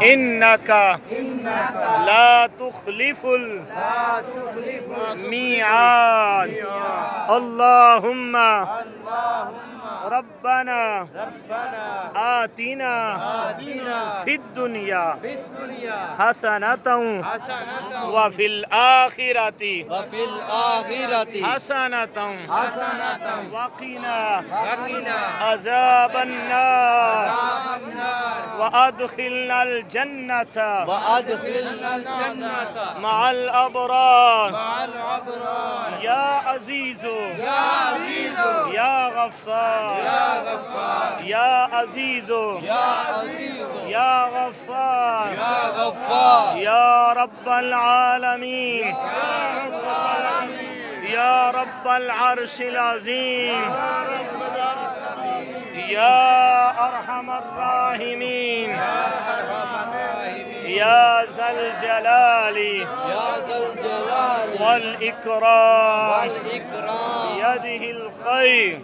إنك لا تخلف الميعاد. اللهم ربنا آتنا في الدنيا حسنة وفي الآخرة حسنة وقنا عذاب النار وأدخلنا الجنة مع الأبرار يا عزيز يا غفار يا عزيز يا غفار يا رب العالمين يا رب العرش العظيم يا أرحم الراحمين يا ذا الجلال والإكرام بيده الخير